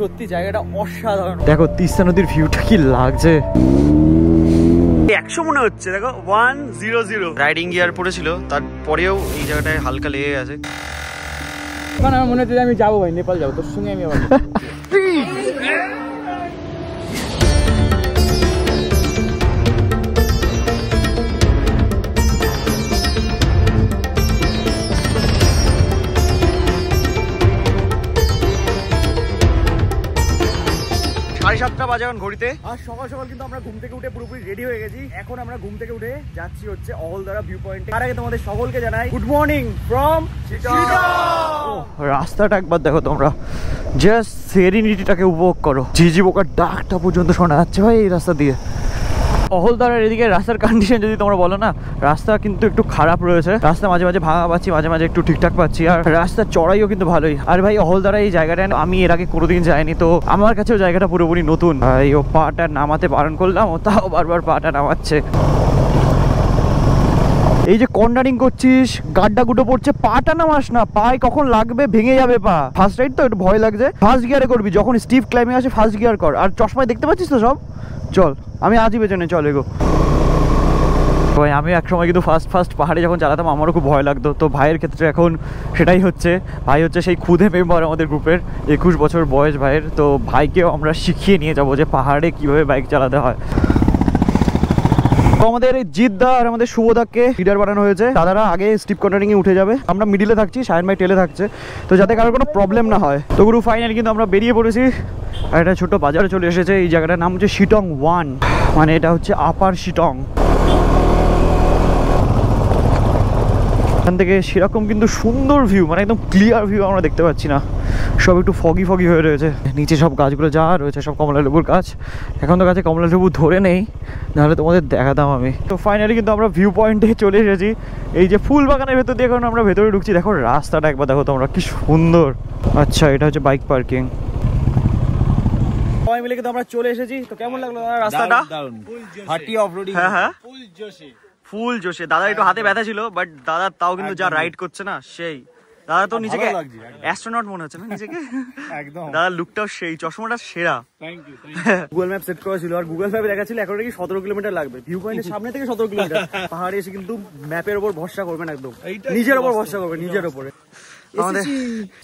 সত্যি জায়গাটা অসাধারণ। দেখো তিস্তা নদীর ভিউটা কি লাগছে, 100 মনে হচ্ছে। দেখো 100 রাইডিং গিয়ার পড়েছিল, তারপরেও এই জায়গাটায় হালকা লেগে গেছে। এখন আমার মনে হচ্ছে আমি যাবো ভাই, নেপাল যাবো তোর সঙ্গে আমি আবার। সাড়ে 7টা বাজে এখন ঘড়িতে। আর সকাল সকাল কিন্তু আমরা ঘুম থেকে উঠে পুরোপুরি রেডি হয়ে গেছি। এখন আমরা ঘুম থেকে উঠে যাচ্ছি হচ্ছে অহলদারা ভিউ পয়েন্টে। তার আগে তোমাদের সকলকে জানাই গুড মর্নিং ফ্রম চিটাগং। রাস্তাটা একবার দেখো তোমরা, জাস্ট সেরেনিটিটাকে উপভোগ করো। ঝিঝি পোকার ডাকটা পর্যন্ত শোনা যাচ্ছে ভাই এই রাস্তা দিয়ে। অহলদারের এদিকে রাস্তার কন্ডিশন যদি তোমরা বলো না, রাস্তা কিন্তু একটু খারাপ রয়েছে। রাস্তা মাঝে মাঝে ভাঙা পাচ্ছি, মাঝে মাঝে একটু ঠিকঠাক পাচ্ছি, আর রাস্তার চড়াইও কিন্তু ভালোই। আর ভাই অহলদারা এই জায়গাটা আমি এর আগে কোনোদিন যাইনি, তো আমার কাছেও জায়গাটা পুরোপুরি নতুন। এই ও পাটা নামাতে বারণ করলাম, ও তাও বারবার পাটা নামাচ্ছে। এই যে কর্নারিং করছিস, গাড্ডা গুটো পড়ছে, পাটা নামাস না, পায়ে কখন লাগবে ভেঙে যাবে পা। ফার্স্ট রাইড তো একটু ভয় লাগছে, ফার্স্ট গিয়ারে করবি। যখন স্টিভ ক্লাইম্বিং আসে ফার্স্ট গিয়ার কর। আর চশমায় দেখতে পাচ্ছিস তো সব। চল আমি আজই পেছনে, চল এগো ভাই। আমি একসময় কিন্তু ফার্স্ট পাহাড়ে যখন চালাতাম আমারও খুব ভয় লাগতো। তো ভাইয়ের ক্ষেত্রে এখন সেটাই হচ্ছে। ভাই হচ্ছে সেই খুদে মেম্বার আমাদের গ্রুপের, 21 বছর বয়স ভাইয়ের। তো ভাইকেও আমরা শিখিয়ে নিয়ে যাবো যে পাহাড়ে কীভাবে বাইক চালাতে হয়। তো আমাদের এই জিদ্দা আর আমাদের শুভদাকে লিডার বানানো হয়েছে। দাদারা আগে স্টিপ কর্নারিং এ উঠে যাবে, আমরা মিডিলে থাকছি, সায়ন ভাই টেলে থাকছে, তো যাতে কারোর কোনো প্রবলেম না হয়। তো গুরু ফাইনালি কিন্তু আমরা বেরিয়ে পড়েছি। আর একটা ছোট্ট বাজারে চলে এসেছে। এই জায়গাটার নাম হচ্ছে শিটং 1, মানে এটা হচ্ছে আপার শিটং। এখান থেকে সেরকম কিন্তু সুন্দর ভিউ, মানে একদম ক্লিয়ার ভিউ আমরা দেখতে পাচ্ছি না, সব একটু ফগি হয়ে রয়েছে। নিচে সব গাছগুলো যা রয়েছে সব কমলা লেবুর গাছ। এখন তো গাছে কমলা লেবু ধরে নেই, নাহলে তোমাদের দেখাতাম আমি। তো ফাইনালি কিন্তু আমরা ভিউ পয়েন্টে চলে এসেছি। এই যে ফুল বাগানের ভেতর দিয়ে এখন আমরা ভেতরে ঢুকছি। দেখো রাস্তাটা একবার দেখো তোমরা, কি সুন্দর। আচ্ছা এটা হচ্ছে বাইক পার্কিং। সবাই মিলে কিন্তু আমরা চলে এসেছি। তো কেমন লাগলো রাস্তাটা? হ্যাঁ ফুল জোশে। দাদা একটু হাতে ব্যথা ছিল, বাট দাদা তাও কিন্তু যা রাইড করছে না সেই। দাদা তো নিজেকে অ্যাস্ট্রোনট মনে হচ্ছে না নিজেকে, একদম। দাদার লুকটাও সেই, চশমাটা সেরা। গুগল ম্যাপ সেট করা ছিল, আর গুগল ম্যাপে দেখা ছিল এখন নাকি 17 কিলোমিটার লাগবে। ভিউ পয়েন্টের সামনে থেকে 17 কিলোমিটার। পাহাড়ে এসে কিন্তু ম্যাপের উপর ভরসা করবেন, একদম নিজের উপর ভরসা করবেন, নিজের উপরে।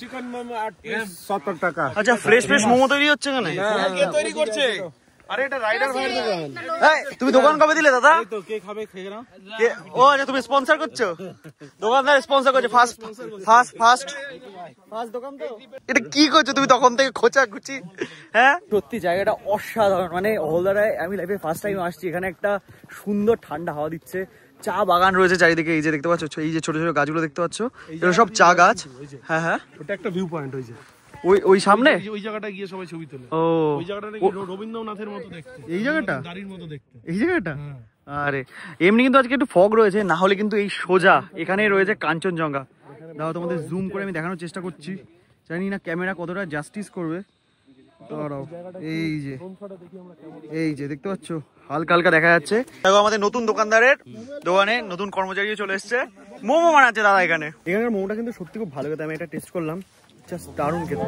চিকেন মোমো 8 পিস 70 টাকা। আচ্ছা ফ্রেশ মোমো তৈরি হচ্ছে এখানে? কে তৈরি করছে? আরে এটা রাইডার ভাইয়ের দোকান। এই তুমি দোকান কবে দিলে দাদা? এই তো কে খাবে খেয়ে নাও। ও আচ্ছা তুমি স্পন্সর করছো? দোকানদার স্পন্সর করছে। ফার্স্ট দোকান তো। এটা কি করছো তুমি তখন থেকে খোঁচাখুচি? হ্যাঁ সত্যি জায়গাটা অসাধারণ। মানে অহলদারায় আমি লাইফে ফার্স্ট টাইম আসছি। এখানে একটা সুন্দর ঠান্ডা হাওয়া দিচ্ছে, চা বাগান রয়েছে চারিদিকে। এই যে দেখতে পাচ্ছ, এই যে ছোট ছোট গাছগুলো দেখতে পাচ্ছ, এগুলো সব চা গাছ। হ্যাঁ ওটা একটা ভিউ পয়েন্ট হয়েছে ওই সামনে। ওই জায়গাটা গিয়ে সবাই ছবি তোলে। ও ওই জায়গাটা নাকি রবীন্দ্রনাথের মতো দেখতে। এই জায়গাটা দাড়ির মতো দেখতে এই জায়গাটা। আরে এমনি কিন্তু আজকে একটু ফগ রয়েছে, না হলে কিন্তু এই সোজা এখানেই রয়েছে কাঞ্চনজঙ্ঘা। দাও তোমাদের জুম করে আমি দেখানোর চেষ্টা করছি, জানি না ক্যামেরা কতটা জাস্টিস করবে। দাঁড়াও, এই যে দেখতে পাচ্ছ হালকা হালকা দেখা যাচ্ছে। দেখো আমাদের নতুন দোকানদারের দোকানে নতুন কর্মচারী চলে এসছে, মোমো বানাচ্ছে দাদা এখানে। এখানের মোমোটা কিন্তু সত্যি খুব ভালো খেতে, আমি এটা টেস্ট করলাম, জাস্ট দারুণ খেতে।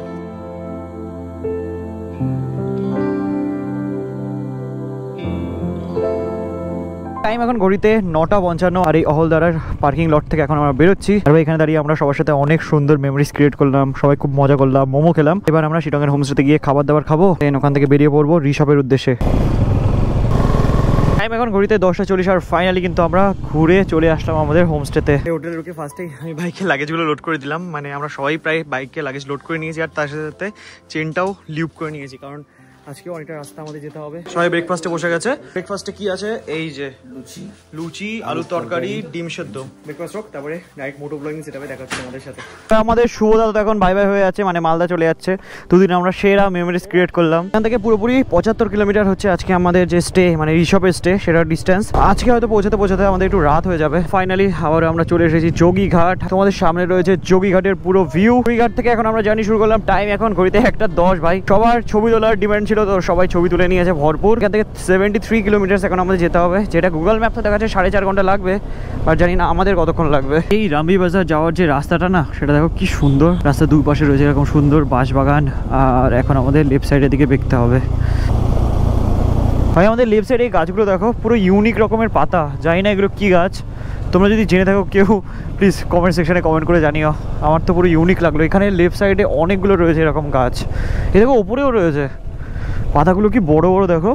টাইম এখন ঘড়িতে 9:55। আর এই অহলদারার পার্কিং লট থেকে এখন আমরা বেরোচ্ছি। আর এখানে দাঁড়িয়ে আমরা সবার সাথে অনেক সুন্দর মেমোরিজ ক্রিয়েট করলাম, সবাই খুব মজা করলাম, মোমো খেলাম। এবার আমরা শিটংয়ের হোমস্টেতে গিয়ে খাবার দাবার খাবো, ওখান থেকে বেরিয়ে পড়বো ঋষভের উদ্দেশ্যে। টাইম এখন ঘড়িতে 10:40। আর ফাইনালি কিন্তু আমরা ঘুরে চলে আসলাম আমাদের হোমস্টেতে। হোটেলে ঢুকে ফার্স্টেই আমি বাইকের লাগেজগুলো লোড করে দিলাম, মানে আমরা সবাই প্রায় বাইকে লাগেজ লোড করে নিয়েছি। আর তার সাথে চেনটাও লিউপ করে নিয়েছি, কারণ আজকে অনেকটা রাস্তা আমাদের যেতে হবে। সবাই ব্রেকফাস্টে বসে গেছে। ব্রেকফাস্টে কি আছে? এই যে লুচি, আলুর তরকারি, ডিম সেদ্ধ। ব্রেকফাস্ট হোক, তারপরে ডাইরেক্ট মোটো ব্লগিং সেটাবে দেখা হচ্ছে আমাদের সাথে। আমাদের শুভদা তো এখন বাই হয়ে যাচ্ছে, মানে মালদা চলে যাচ্ছে। দুদিন আমরা সেরা মেমোরিজ ক্রিয়েট করলাম। এখান থেকে পুরোপুরি 75 কিলোমিটার হচ্ছে আজকে আমাদের যে স্টে, মানে ঋষভের স্টে, সেটার ডিস্টেন্স। আজকে হয়তো পৌঁছাতে আমাদের একটু রাত হয়ে যাবে। ফাইনালি আবার আমরা চলে এসেছি যোগীঘাট। তোমাদের সামনে রয়েছে যোগীঘাটের পুরো ভিউ। যোগীঘাট থেকে এখন আমরা জার্নি শুরু করলাম। টাইম এখন ঘড়িতে 1:10 ভাই। সবার ছবি তোলার ডিমান্ড ছিল ছিল, তো সবাই ছবি তুলে নিয়েছে ভরপুর। এখান থেকে 73 কিলোমিটার এখন আমাদের যেতে হবে, যেটা গুগল ম্যাপ তো দেখাচ্ছে 4.5 ঘন্টা লাগবে, আর জানি না আমাদের কতক্ষণ লাগবে। এই রামবি বাজার যাওয়ার যে রাস্তাটা না, সেটা দেখো কি সুন্দর। রাস্তার দুই পাশে রয়েছে এরকম সুন্দর বাঁশবাগান, আর এখন আমাদের লেফট সাইডের দিকে দেখতে হবে। ভাই আমাদের লেফট সাইডে এই গাছগুলো দেখো, পুরো ইউনিক রকমের পাতা, জানি না এগুলো কী গাছ। তোমরা যদি জেনে থাকো কেউ প্লিজ কমেন্ট সেকশনে কমেন্ট করে জানিও। আমার তো পুরো ইউনিক লাগলো। এখানে লেফট সাইডে অনেকগুলো রয়েছে এরকম গাছ, এ দেখো ওপরেও রয়েছে। পাতাগুলো কি বড় বড় দেখো,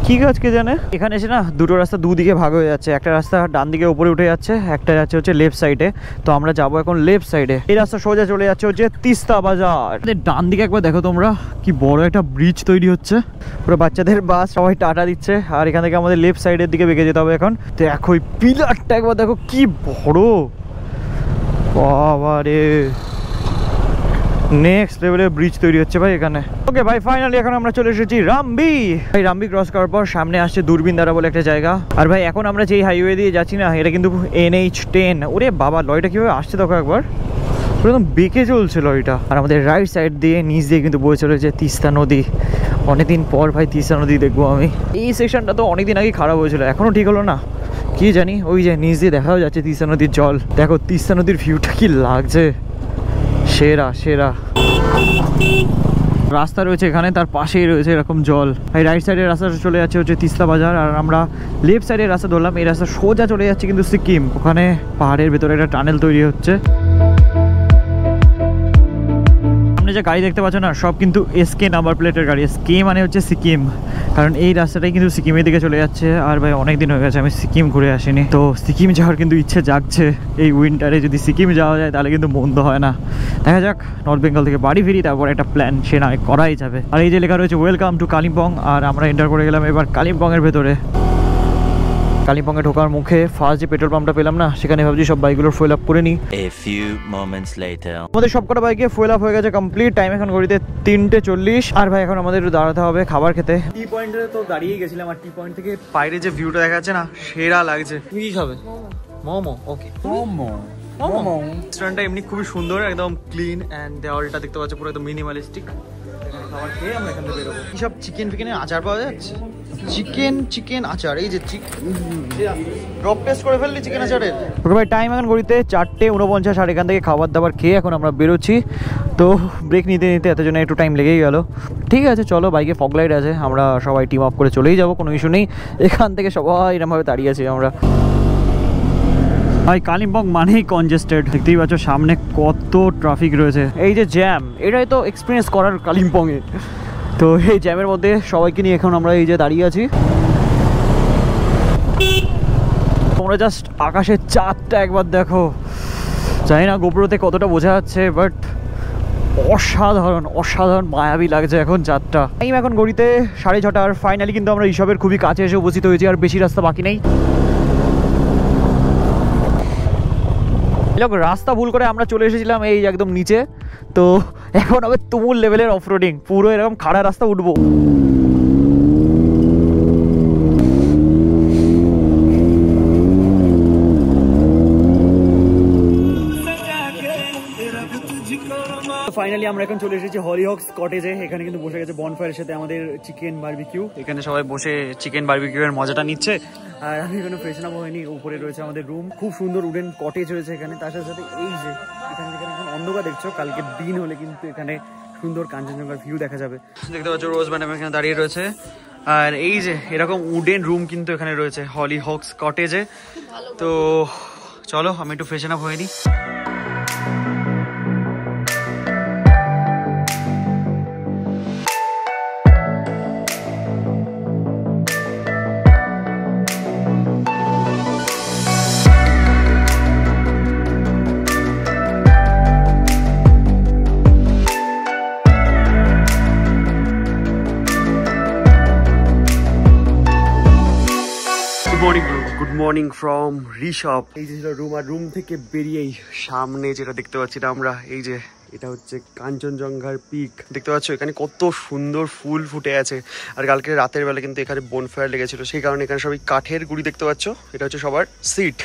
কি গাছ কে জানে। এখানে এসে না দুটো রাস্তা দুদিকে ভাগ হয়ে যাচ্ছে, একটা রাস্তা ডান দিকে উপরে উঠে যাচ্ছে, একটা যাচ্ছে হচ্ছে লেফট সাইডে। তো আমরা যাবো এখন লেফট সাইডে। এই রাস্তা সোজা চলে যাচ্ছে হচ্ছে তিস্তা বাজার। ডান দিকে একবার দেখো তোমরা, কি বড় একটা ব্রিজ তৈরি হচ্ছে, পুরো বাচ্চাদের বাস, সবাই টাটা দিচ্ছে। আর এখান থেকে আমাদের লেফট সাইডের দিকে বেঁকে যেতে হবে এখন। তো দেখো ওই পিলারটা একবার দেখো কি বড়, বাবা রে, নেক্সট লেভেলের ব্রিজ তৈরি হচ্ছে ভাই এখানে। ওকে ভাই ফাইনালি এখন আমরা চলে এসেছি রামবি। ভাই রামবি ক্রস করার পর সামনে আসছে দূরবীন দ্বারা বলে একটা জায়গা। আর ভাই এখন আমরা যেই হাইওয়ে দিয়ে যাচ্ছি না, এটা কিন্তু NH10। ওরে বাবা, লরিটা কিভাবে আসছে দেখো একবার, একদম বেঁকে চলছে লরিটা। আর আমাদের রাইট সাইড দিয়ে নিচ দিয়ে কিন্তু বয়ে চলেছে তিস্তা নদী। অনেকদিন পর ভাই তিস্তা নদী দেখবো আমি। এই সেকশনটা তো অনেকদিন আগে খারাপ হয়েছিল, এখনো ঠিক হলো না, কি জানি। ওই যে নিচ দিয়ে দেখাও যাচ্ছে তিস্তা নদীর জল, দেখো তিস্তা নদীর ভিউটা কি লাগছে, সেরা সেরা। রাস্তা রয়েছে এখানে, তার পাশেই রয়েছে এরকম জল। এই রাইট সাইডের রাস্তাটা চলে যাচ্ছে হচ্ছে তিস্তা বাজার, আর আমরা লেফট সাইডের রাস্তা ধরলাম। এই রাস্তা সোজা চলে যাচ্ছে কিন্তু সিকিম। ওখানে পাহাড়ের ভেতরে একটা টানেল তৈরি হচ্ছে। সামনে যে গাড়ি দেখতে পাচ্ছ না, সব কিন্তু SK নাম্বার প্লেটের গাড়ি। SK মানে হচ্ছে সিকিম, কারণ এই রাস্তাটাই কিন্তু সিকিমের দিকে চলে যাচ্ছে। আর ভাই অনেক দিন হয়ে গেছে আমি সিকিম ঘুরে আসিনি, তো সিকিম যাওয়ার কিন্তু ইচ্ছে জাগছে। এই উইন্টারে যদি সিকিম যাওয়া যায় তাহলে কিন্তু মন্দ হয় না। দেখা যাক, নর্থ বেঙ্গল থেকে বাড়ি ফিরি, তারপর একটা প্ল্যান সে না করাই যাবে। আর এই যে লেখা রয়েছে ওয়েলকাম টু কালিম্পং, আর আমরা এন্টার করে গেলাম এবার কালিম্পংয়ের ভেতরে। কালিম্পংয়ে ঢোকার মুখে ফার্স্ট যে পেট্রোল পাম্পটা পেলাম না, সেখানে ভাবছি সব বাইকগুলোর ফুয়েল আপ করে নিই। আমাদের সবকটা বাইকে ফুয়েল আপ হয়ে গেছে কমপ্লিট। টাইম এখন ঘড়িতে 3:40। আর ভাই এখন আমাদের একটু দাঁড়াতে হবে খাবার খেতে। টি পয়েন্টে তো দাঁড়িয়ে গেছিলাম, আর টি পয়েন্ট থেকে বাইরে যে ভিউটা দেখা যাচ্ছে না, সেরা লাগছে। তুমি কি খাবে? মোমো। ওকে, মোমো। রেস্টুরেন্টটা এমনি খুবই সুন্দর, একদম ক্লিন, অ্যান্ড দেওয়ালটা দেখতে পাচ্ছ পুরো একদম মিনিমালিস্টিক। খাবার খেয়ে আমরা এখান থেকে বেরোবো। কি সব চিকেন ফিকেনের আচার পাওয়া যাচ্ছে? চিকেন আচার, এই যে ড্রপ টেস্ট করে ফেললি চিকেন আচারের। ওকে ভাই টাইম এখন ঘড়িতে 4:49। আর এখান থেকে খাবার দাবার খেয়ে এখন আমরা বেরোচ্ছি। তো ব্রেক নিতে নিতে এত জন্য একটু টাইম লেগেই গেল। ঠিক আছে চলো, বাইকে ফগ লাইট আছে, আমরা সবাই টিম আপ করে চলেই যাবো, কোনো ইস্যু নেই। এখান থেকে সবাই এরকমভাবে দাঁড়িয়ে আছি আমরা। ভাই কালিম্পং মানেই কনজেস্টেড, দেখতেই পাচ্ছ সামনে কত ট্রাফিক রয়েছে। এই যে জ্যাম, এটাই তো এক্সপিরিয়েন্স করার কালিম্পংয়ে। তো এই জ্যামের মধ্যে সবাইকে নিয়ে এখন আমরা এই যে দাঁড়িয়ে আছি। তোমরা জাস্ট আকাশের চাঁদটা একবার দেখো, জানি না গোপ্রোতে কতটা বোঝা যাচ্ছে, বাট অসাধারণ অসাধারণ মায়াবী লাগছে এখন চাঁদটা। টাইম এখন ঘড়িতে 6:30। আর ফাইনালি কিন্তু আমরা এইসবের খুবই কাছে এসে উপস্থিত হয়েছি, আর বেশি রাস্তা বাকি নেই। রাস্তা ভুল করে আমরা চলে এসেছিলাম এই একদম নিচে, তো এখন হবে তুমুল লেভেলের অফরোডিং, পুরো এরকম খাড়া রাস্তা উঠবো। ফাইনালি আমরা এখন চলে এসেছি হলিহক্স কটেজে। এখানে কিন্তু বসে গেছে বনফায়ারের সাথে আমাদের চিকেন বারবিকিউ। এখানে সবাই বসে চিকেন বারবিকিউ এর মজাটা নিচ্ছে। আর আমি এখানে ফ্রেশন আপ হয়নি, উপরে রয়েছে আমাদের রুম, খুব সুন্দর উডেন কটেজ রয়েছে এখানে। তার সাথে সাথে এই যে এখানে যেখানে এখন অন্ধকার দেখছো, কালকে দিন হলে কিন্তু এখানে সুন্দর কাঞ্চনজঙ্ঘার ভিউ দেখা যাবে। দেখতে পাচ্ছ রোজ ম্যাডাম এখানে দাঁড়িয়ে রয়েছে। আর এই যে এরকম উডেন রুম কিন্তু এখানে রয়েছে হলিহক্স কটেজে। তো চলো আমি একটু ফ্রেশন আপ হয়নি। Good morning from Rishabh. এই যে রুম, আর রুম থেকে বেরিয়েই সামনে যেটা দেখতে পাচ্ছি আমরা, এই যে এটা হচ্ছে কাঞ্চনজঙ্ঘার পিক। দেখতে পাচ্ছ এখানে কত সুন্দর ফুল ফুটে আছে। আর কালকে রাতের বেলা কিন্তু এখানে বনফায়ার লেগেছিল, সেই কারণে এখানে সবাই কাঠের গুড়ি দেখতে পাচ্ছ। এটা হচ্ছে সবার সিট।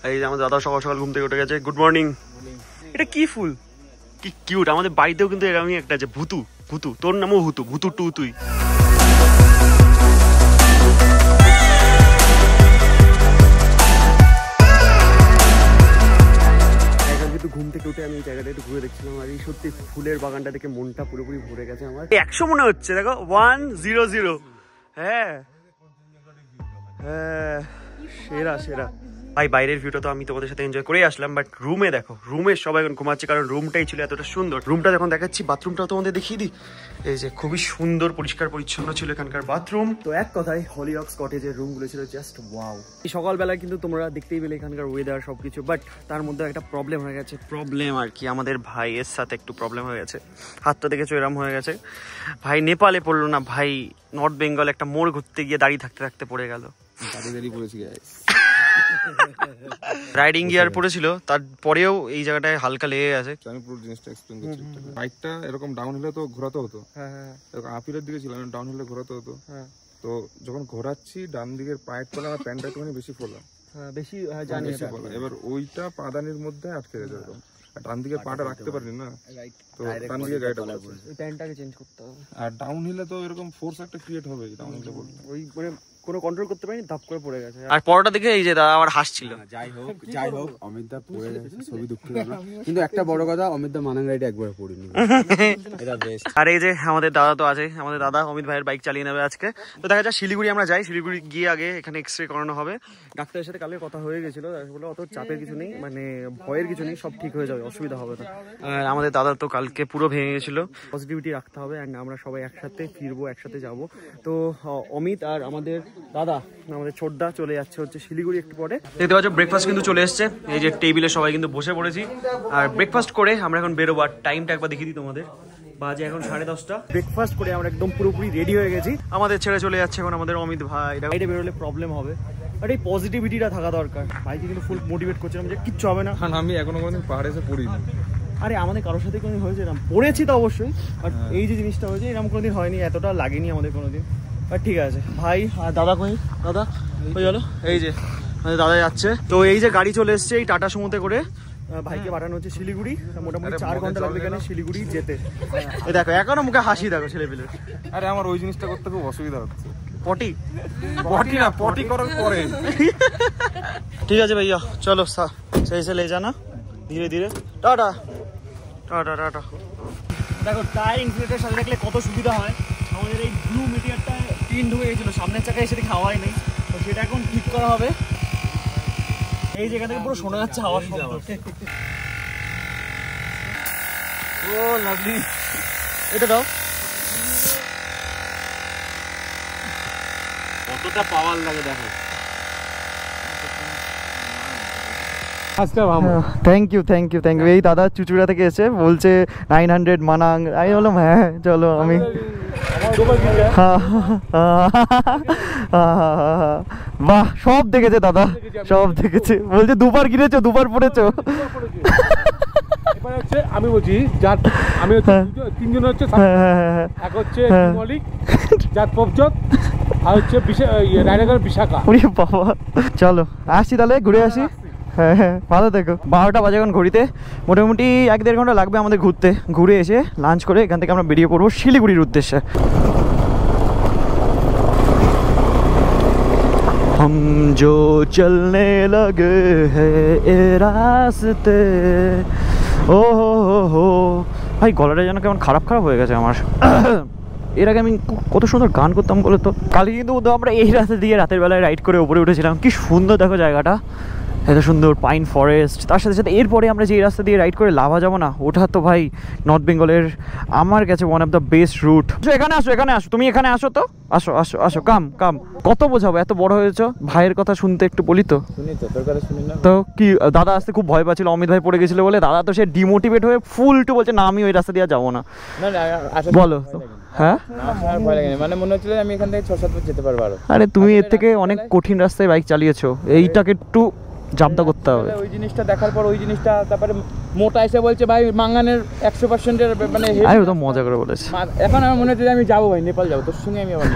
আর এই যে আমার দাদা সকাল সকাল ঘুম থেকে উঠে গেছে। Good morning. এটা কি ফুল, কি কিউট। আমাদের বাড়িতেও কিন্তু এরকমই একটা আছে, ভুতু। ভুতু, তোর নামও ভুতু, ভুতু টু তুই। ঘুম থেকে উঠে আমি এই জায়গাটা একটু ঘুরে দেখছিলাম, আর এই সত্যি ফুলের বাগানটা দেখে মনটা পুরোপুরি ভরে গেছে আমার। 100 মনে হচ্ছে, দেখো 100। হ্যাঁ হ্যাঁ, সেরা সেরা ভাই। বাইরের ভিউটা তো আমি তোমাদের সাথে এনজয় করেই আসলাম, বাট রুমে দেখো, রুমে সবাই এখন ঘুমাচ্ছে, কারণ রুমটাই ছিল এতটা সুন্দর। রুমটা যখন দেখাচ্ছি, বাথরুমটাও তোমাদের দেখিয়ে দিই। এই যে খুবই সুন্দর পরিষ্কার পরিচ্ছন্ন ছিল এখানকার বাথরুম। তো এক কথায় হলিঅক্স কটেজের রুমগুলো ছিল জাস্ট ওয়াও। এই সকালবেলায় কিন্তু তোমরা দেখতেই পেলে এখানকার ওয়েদার সবকিছু, বাট তার মধ্যে একটা প্রবলেম হয়ে গেছে। প্রবলেম আর কি, আমাদের ভাইয়ের সাথে একটু প্রবলেম হয়ে গেছে। হাতটা দেখেছো এরম হয়ে গেছে। ভাই নেপালে পড়লো না, ভাই নর্থ বেঙ্গল একটা মোড় ঘুরতে গিয়ে দাঁড়িয়ে থাকতে থাকতে পড়ে গেল। রাইডিং গিয়ার পড়েছিল, তারপরেও এই জায়গাটায় হালকা লেগে গেছে। আমি পুরো জিনিসটা এক্সপ্লেইন করছি। বাইকটা এরকম ডাউন হিলে তো ঘোরাতে হতো, এরকম আপিলের দিকে ছিল, ডাউন হিলে ঘোরাতে হতো। তো যখন ঘোরাচ্ছি ডান দিকের পায়ের তলা আমার প্যান্টটা একটুখানি বেশি ফোলা, বেশি জানি ফোলা। এবার ওইটা পাদানির মধ্যে আটকে গেছে এরকম, ডান দিকে পাটা রাখতে পারিনি না, তো ডান দিকে গাড়িটা ওই প্যান্টটাকে চেঞ্জ করতে হবে। আর ডাউন হিলে তো এরকম ফোর্স একটা ক্রিয়েট হবে, ডাউন হিলে বলতে ওই মানে কোনো কন্ট্রোল করতে পারিনি, ধাপ করে পড়ে গেছে। আর পরোটা দেখে এই যে দাদা আবার হাসছিল। যাই হোক অমিত দা পড়ে গেছে, ছবি দুঃখিত না, কিন্তু একটা বড় কথা, অমিত দা মানাং রাইডে একবার পড়িনি, এটা বেস্ট। আর এই যে আমাদের দাদা তো আছে, আমাদের দাদা অমিত ভাইয়ের বাইক চালিয়ে নেবে আজকে। তো দেখা যায় শিলিগুড়ি আমরা যাই, শিলিগুড়ি গিয়ে আগে এখানে এক্সরে করানো হবে। ডাক্তারের সাথে কালকে কথা হয়ে গেছিল, বলে অত চাপের কিছু নেই, মানে ভয়ের কিছু নেই, সব ঠিক হয়ে যাবে, অসুবিধা হবে না। আর আমাদের দাদা তো কালকে পুরো ভেঙে গেছিল, পজিটিভিটি রাখতে হবে, অ্যান্ড আমরা সবাই একসাথে ফিরবো, একসাথে যাব। তো অমিত আর আমাদের দাদা, আমাদের ছোটদা চলে যাচ্ছে হচ্ছে শিলিগুড়ি একটু পরে। দেখতে পাচ্ছ ব্রেকফাস্ট কিন্তু চলে এসছে, এই যে টেবিলে সবাই কিন্তু বসে পড়েছি। আর ব্রেকফাস্ট করে আমরা এখন বেরোবো। আর টাইমটা একবার দেখিয়ে দিই তোমাদের, বাজে এখন 10:30। ব্রেকফাস্ট করে আমরা একদম পুরোপুরি রেডি হয়ে গেছি। আমাদের ছেড়ে চলে যাচ্ছে এখন আমাদের অমিত ভাই। এটা বেরোলে প্রবলেম হবে, আর এই পজিটিভিটিটা থাকা দরকার। ভাইকে কিন্তু ফুল মোটিভেট করছিলাম যে কিচ্ছু হবে না। আমি এখনো কোনোদিন পাহাড়ে এসে পড়িনি। আরে আমাদের কারোর সাথে কোনোদিন হয়েছে এরকম, পড়েছি তো অবশ্যই, বাট এই যে জিনিসটা হয়েছে এরকম কোনোদিন হয়নি, এতটা লাগেনি আমাদের কোনোদিন। আর ঠিক আছে ভাই। আর দাদা কই, দাদা ওই গেল, এই যে দাদা যাচ্ছে। তো এই যে গাড়ি চলে এসছে এই টাটা সুমোতে করে, ভাইকে পাঠানো হচ্ছে শিলিগুড়ি। মোটামুটি 4 ঘন্টা লাগবে এখানে শিলিগুড়ি যেতে। দেখো এখনো মুখে হাসি, দেখো ছেলে পেলে। আরে আমার ওই জিনিসটা করতে খুব অসুবিধা হচ্ছে, পটি না, পটি করার পরে। ঠিক আছে ভাইয়া, চলো সেই সে লে জানা ধীরে ধীরে। Tata tata tata. দেখো টায়ার ইনফ্লেটের সাথে দেখলে কত সুবিধা হয়। আমাদের এই ব্লু মিডিয়ারটা টিন ঢুকে গেছিলো সামনের চাকায়, সেটা হাওয়াই নেই, তো সেটা এখন ঠিক করা হবে। এই জায়গা থেকে পুরো শোনা যাচ্ছে হাওয়ার শব্দ। ও লাভলি, এটা দাও। কতটা পাওয়ার লাগে দেখো। Thank you. এই দাদা চুচুড়া থেকে এসে বলছে 900 মানাং। আমি বললাম হ্যাঁ চলো। আমি বাহ, সব দেখেছে দাদা, সব দেখেছে। বলছে দুবার গিরেছো, দুবার পড়েছো। আমি বলছি যার আমি তিনজন হচ্ছে, এক হচ্ছে মলিক, যার পবজত, আর হচ্ছে রায়নগর বিশাখা। বাবা চলো আসছি তাহলে, ঘুরে আসি। হ্যাঁ হ্যাঁ ভালো থেকো। 12টা বাজে এখন ঘড়িতে। মোটামুটি 1-1.5 ঘন্টা লাগবে আমাদের ঘুরতে। ঘুরে এসে লাঞ্চ করে এখান থেকে আমরা বেরিয়ে পড়বো শিলিগুড়ির উদ্দেশ্যে। हम जो चलने लगे हैं ए रास्ते। ও হো ভাই, গলাটা যেন কেমন খারাপ হয়ে গেছে আমার। এর আগে আমি কত সুন্দর গান করতাম বলে তো। কালকে কিন্তু আমরা এই রাস্তা দিয়ে রাতের বেলায় রাইড করে উপরে উঠেছিলাম। কি সুন্দর দেখো জায়গাটা, এত সুন্দর পাইন ফরেস্ট। তার সাথে সাথে এরপরে আমরা যে রাস্তা দিয়ে রাইড করে লাভা যাবো না, ওটা তো ভাই নর্থ বেঙ্গলের আমার কাছে one of the best route. এখানে আসো, তুমি এখানে আসো তো, আসো কাম। কত বোঝাবো, এত বড় হয়েছো, ভাইয়ের কথা শুনতে একটু বলি তো। তো কি দাদা আসতে খুব ভয় পাচ্ছিল, অমিত ভাই পড়ে গেছিল বলে। দাদা তো সে ডিমোটিভেট হয়ে ফুল টু বলছে না আমি ওই রাস্তা দিয়ে যাবো না। বলো হ্যাঁ, মানে মনে হচ্ছিল আমি এখান থেকে 6-7 বার যেতে পারবো। আরে তুমি এর থেকে অনেক কঠিন রাস্তায় বাইক চালিয়েছো, এইটাকে একটু জাবদা করতে হবে। ওই জিনিসটা দেখার পর ওই জিনিসটা, তারপরে মোটা এসে বলছে ভাই মাঙ্গানের 100%-এর মানে আরে ও তো মজা করে বলেছে। এখন আমার মনে হচ্ছে আমি যাবো ভাই, নেপাল যাবো তোর সঙ্গে। আমি আবার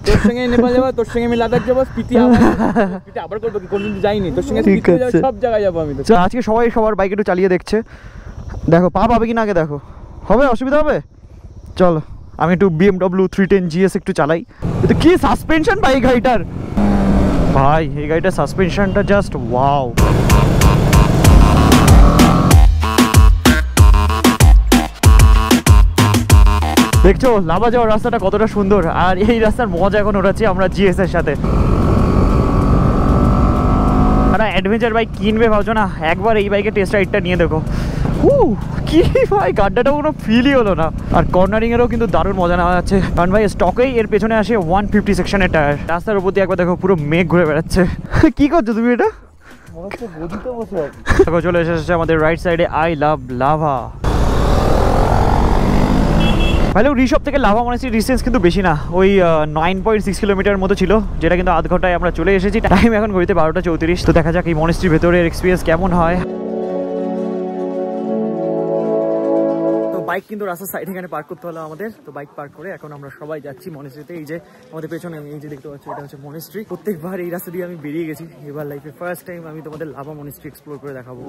তোর সঙ্গে নেপাল যাবো, তোর সঙ্গে আমি লাদাখ যাবো, স্পিতি আবার করবো কি, কোনদিন যাইনি তোর সঙ্গে, সব জায়গায় যাবো আমি। আজকে সবাই সবার বাইক একটু চালিয়ে দেখছে, দেখো পা পাবে কিনা আগে দেখো। হবে, অসুবিধা হবে? চলো আমি একটু BMW 310 GS একটু চালাই। এটা কি সাসপেনশন ভাই এই গাড়িটার, ভাই এই গাড়িটার সাসপেনশনটা জাস্ট ওয়াও। দেখছো লাভা যাওয়ার রাস্তাটা কতটা সুন্দর, আর এই রাস্তার মজা এখন ওঠাচ্ছি আমরা GS এর সাথে। অ্যাডভেঞ্চার বাইক কিনবে ভাবছো না, একবার এই বাইকের টেস্ট রাইডটা নিয়ে দেখো। কি ভাই গাড্ডাটা কোনো ফিলই হলো না। আর কর্নারিং এরও কিন্তু দারুণ মজা নেওয়া যাচ্ছে, কারণ ভাই স্টকেই এর পেছনে আসে 150 সেকশনের টায়ার। রাস্তার উপর দিয়ে একবার দেখো পুরো মেঘ ঘুরে বেড়াচ্ছে। কি করছো তুমি এটা? দেখো চলে এসেছে আমাদের রাইট সাইডে আই লাভ লাভা। হ্যালো, রিসব থেকে লাভা মনেস্ট্রি ডিস্টেন্স কিন্তু বেশি না, ওই 9.6 কিলোমিটার মতো ছিল, যেটা কিন্তু আধ ঘন্টায় আমরা চলে এসেছি। টাইম এখন ঘড়িতে 12:34। তো দেখা যাক এই মনেস্ট্রির ভেতরের এক্সপিরিয়েন্স কেমন হয়। তো বাইক কিন্তু রাস্তার সাইড এখানে পার্ক করতে হলো আমাদের। তো বাইক পার্ক করে এখন আমরা সবাই যাচ্ছি মনেস্ট্রিতে। এই যে আমাদের পেছনে আমি এই যে দেখতে পাচ্ছি, এটা হচ্ছে মনেস্ট্রি। প্রত্যেকবার এই রাস্তা দিয়ে আমি বেরিয়ে গেছি, এবার লাইফে ফার্স্ট টাইম আমি তোমাদের লাভা মনেস্ট্রি এক্সপ্লোর করে দেখাবো।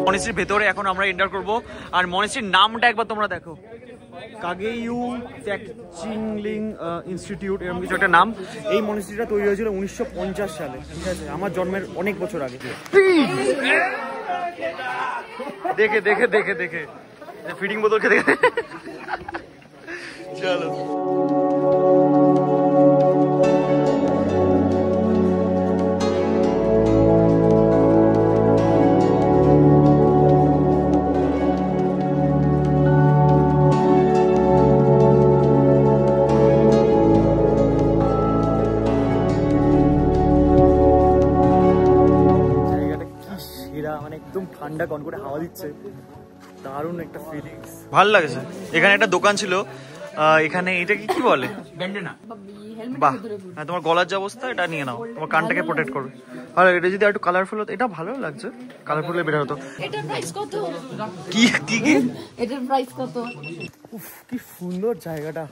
মনেস্ট্রির ভেতরে এখন আমরা এন্টার করব, আর মনেস্ট্রির নামটা একবার তোমরা দেখো, কাগেইউ ত্যাকচিংলিং ইনস্টিটিউট, এরকম কিছু একটা নাম। এই মনেস্ট্রিটা তৈরি হয়েছিল 1950 সালে, ঠিক আছে, আমার জন্মের অনেক বছর আগে। দেখে দেখে দেখে দেখে ফিডিং বোতল খেতে চলো। ঠান্ডা কনকনে হাওয়া দিচ্ছে, দারুণ একটা ফিলিংস, ভালো লাগছে। এখানে একটা দোকান ছিল, এখানে এটা কি বলে, ব্যান্ডেনা। বাহ, হ্যাঁ তোমার গলার যে অবস্থা এটা নিয়ে নাও, তোমার কানটাকে প্রোটেক্ট করবে। আর এটা যদি একটু কালারফুল হতো, এটা ভালো লাগছে, কালারফুল হলে বেটার হতো। এটার প্রাইস কত? কি কি কি এটার প্রাইস কত? উফ কি সুন্দর জায়গাটা,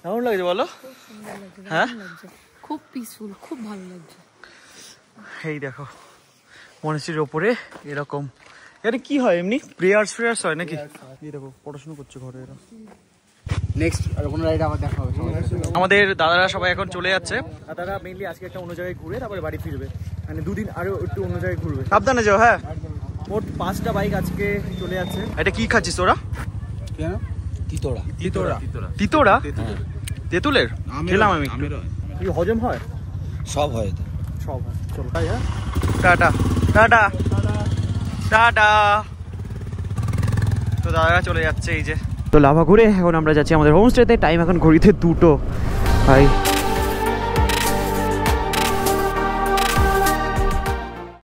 কেমন লাগছে বলো? হ্যাঁ খুব পিসফুল, খুব ভালো লাগছে। এই দেখো মনেস্ট্রির ওপরে এরকম, এটা কি হয় এমনি প্রেয়ার্স ফ্রেয়ার্স হয় নাকি? এই দেখো পড়াশোনা করছে ঘরে এরা। নেক্সট আর কোন রাইড আবার দেখা হবে। আমাদের দাদারা সবাই এখন চলে যাচ্ছে, আর তারা মেইনলি আজকে একটা অন্য জায়গায় ঘুরে তারপরে বাড়ি ফিরবে, মানে দুদিন আরো একটু অন্য জায়গায় ঘুরবে। সাবধানে যাও। হ্যাঁ, মোট 5টা বাইক আজকে চলে যাচ্ছে। এটা কি খাচ্ছিস তোরা? কেন? তিতোড়া। তিতোড়া তিতোড়া তেঁতুলের খেলাম আমি। কি হজম হয়? সব হয় তো, সব হয়। চলো তাই, হ্যাঁ, টাটা টাটা টাটা। তো দাদারা চলে যাচ্ছে এই যে। তো লাভা ঘুরে এখন আমরা যাচ্ছি আমাদের হোমস্টেতে। টাইম এখন ঘড়িতে 2টো ভাই।